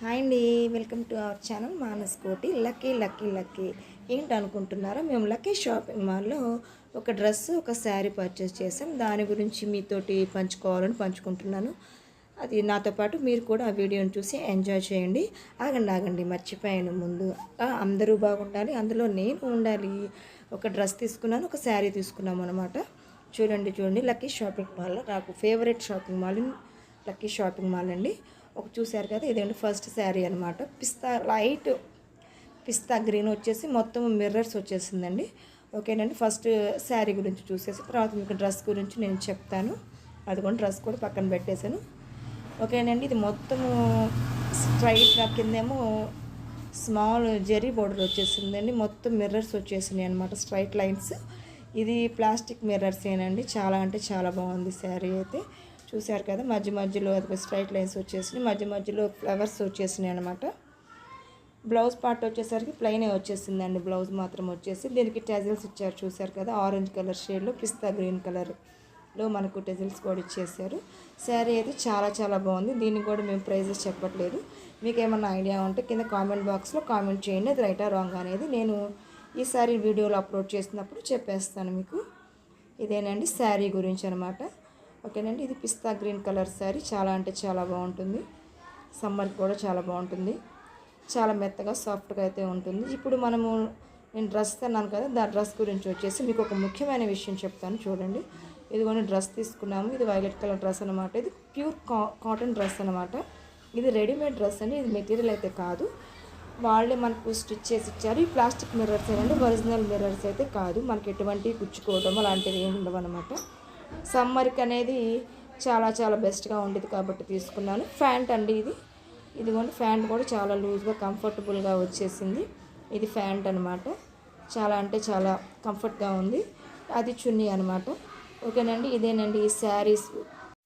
Hi అండి, welcome to our channel Manas Koti. Lucky lucky lucky ఏంటి అనుకుంటున్నారా? మేము లక్కీ షాపింగ్ మాల్లో ఒక డ్రెస్ ఒక శారీ పర్చేస్ చేసాం. దాని గురించి మీతోటి పంచుకోవాలని పంచుకుంటున్నాను. అది నాతో పాటు మీరు కూడా ఆ వీడియోని చూసి ఎంజాయ్ చేయండి. ఆగండి మర్చిపోయాను ముందు. అందరూ బాగుండాలి, అందులో నేను ఉండాలి. ఒక డ్రెస్ తీసుకున్నాను, ఒక శారీ తీసుకున్నాము అనమాట. చూడండి లక్కీ షాపింగ్ మాల్లో నాకు favourite shopping mall lucky shopping mall అండి. ఒక చూశారు కదా, ఇదేంటి ఫస్ట్ శారీ అనమాట. లైట్ పిస్తా గ్రీన్ వచ్చేసి మొత్తం మిర్రర్స్ వచ్చేసిందండి. ఓకేనండి, ఫస్ట్ శారీ గురించి చూసేసి తర్వాత మీకు డ్రెస్ గురించి నేను చెప్తాను. అదిగోండి డ్రెస్ కూడా పక్కన పెట్టేశాను. ఓకేనండి, ఇది మొత్తము స్ట్రైట్గా కిందేమో స్మాల్ జెరీ బోర్డర్ వచ్చేసిందండి. మొత్తం మిర్రర్స్ వచ్చేసినాయి అనమాట, స్ట్రైట్ లైన్స్. ఇది ప్లాస్టిక్ మిర్రర్స్ ఏనండి. చాలా అంటే చాలా బాగుంది శారీ అయితే. చూశారు కదా, మధ్యలో అది స్ట్రైట్ లైన్స్ వచ్చేసినాయి, మధ్యలో ఫ్లవర్స్ వచ్చేసినాయి అనమాట. బ్లౌజ్ పార్ట్ వచ్చేసరికి ప్లెయినే వచ్చేసిందండి. బ్లౌజ్ మాత్రం వచ్చేసి దీనికి టెజిల్స్ ఇచ్చారు. చూశారు కదా, ఆరెంజ్ కలర్ షేడ్లో పిస్తా గ్రీన్ కలర్లో మనకు టెజిల్స్ కూడా ఇచ్చేసారు. శారీ అయితే చాలా చాలా బాగుంది. దీనికి కూడా మేము ప్రైజెస్ చెప్పట్లేదు. మీకు ఏమన్నా ఐడియా ఉంటే కింద కామెంట్ బాక్స్లో కామెంట్ చేయండి, అది రైటా రాంగ్ అనేది నేను ఈసారి వీడియోలో అప్లోడ్ చేసినప్పుడు చెప్పేస్తాను మీకు. ఇదేనండి శారీ గురించి అనమాట. ఓకేనండి, ఇది పిస్తా గ్రీన్ కలర్ శారీ. చాలా అంటే చాలా బాగుంటుంది. సమ్మర్కి కూడా చాలా బాగుంటుంది. చాలా మెత్తగా సాఫ్ట్గా అయితే ఉంటుంది. ఇప్పుడు నేను డ్రెస్ అన్నాను కదా, దాని డ్రెస్ గురించి వచ్చేసి మీకు ఒక ముఖ్యమైన విషయం చెప్తాను. చూడండి, ఇదిగోని డ్రెస్ తీసుకున్నాము. ఇది వైలెట్ కలర్ డ్రెస్ అనమాట. ఇది ప్యూర్ కాటన్ డ్రెస్ అనమాట. ఇది రెడీమేడ్ డ్రెస్ అండి. ఇది మెటీరియల్ అయితే కాదు, వాళ్ళే మనకు స్టిచ్ చేసి ఇచ్చారు. ఈ ప్లాస్టిక్ మిర్రర్స్ ఏనండి, ఒరిజినల్ మిర్రర్స్ అయితే కాదు. మనకి ఎటువంటి గుచ్చుకోవడం అలాంటివి ఏమి ఉండవు అనమాట. సమ్మర్కి అనేది చాలా చాలా బెస్ట్గా ఉండేది కాబట్టి తీసుకున్నాను. ప్యాంట్ అండి ఇదిగోండి, ప్యాంట్ కూడా చాలా లూజ్గా కంఫర్టబుల్గా వచ్చేసింది. ఇది ప్యాంట్ అనమాట. చాలా అంటే చాలా కంఫర్ట్గా ఉంది. అది చున్నీ అనమాట. ఓకేనండి, ఇదేనండి ఈ శారీస్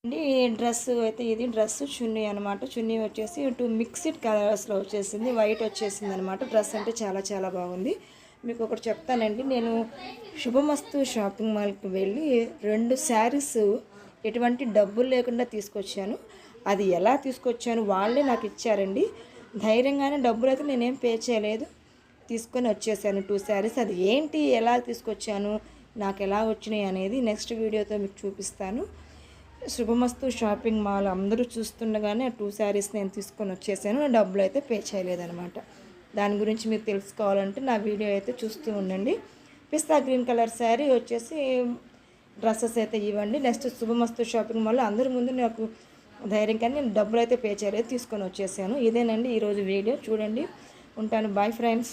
అండి. డ్రెస్ అయితే ఇది డ్రెస్ చున్నీ అనమాట. చున్నీ వచ్చేసి 2 మిక్స్డ్ కలర్స్లో వచ్చేసింది. వైట్ వచ్చేసింది అనమాట. డ్రెస్ అంటే చాలా చాలా బాగుంది. మీకు ఒకటి చెప్తానండి, నేను శుభమస్తు షాపింగ్ మాల్కి వెళ్ళి 2 శారీస్ ఎటువంటి డబ్బులు లేకుండా తీసుకొచ్చాను. అది ఎలా తీసుకొచ్చాను, వాళ్ళే నాకు ఇచ్చారండి. ధైర్యంగానే డబ్బులు అయితే నేనేం పే చేయలేదు, తీసుకొని వచ్చేసాను 2 శారీస్. అది ఏంటి, ఎలా తీసుకొచ్చాను, నాకు ఎలా వచ్చినాయి అనేది నెక్స్ట్ వీడియోతో మీకు చూపిస్తాను. శుభమస్తు షాపింగ్ మాల్ అందరూ చూస్తుండగానే 2 శారీస్ నేను తీసుకొని వచ్చేసాను. డబ్బులు అయితే పే చేయలేదన్నమాట. దాని గురించి మీరు తెలుసుకోవాలంటే నా వీడియో అయితే చూస్తూ ఉండండి. పిస్తా గ్రీన్ కలర్ శారీ వచ్చేసి డ్రెస్సెస్ అయితే ఇవ్వండి. నెక్స్ట్ శుభమస్తు షాపింగ్ మాల్లో అందరి ముందు నాకు ధైర్యం కానీ నేను డబ్బులు అయితే పే చేయలేదు, తీసుకొని వచ్చేసాను. ఇదేనండి ఈరోజు వీడియో. చూడండి, ఉంటాను. Bye friends.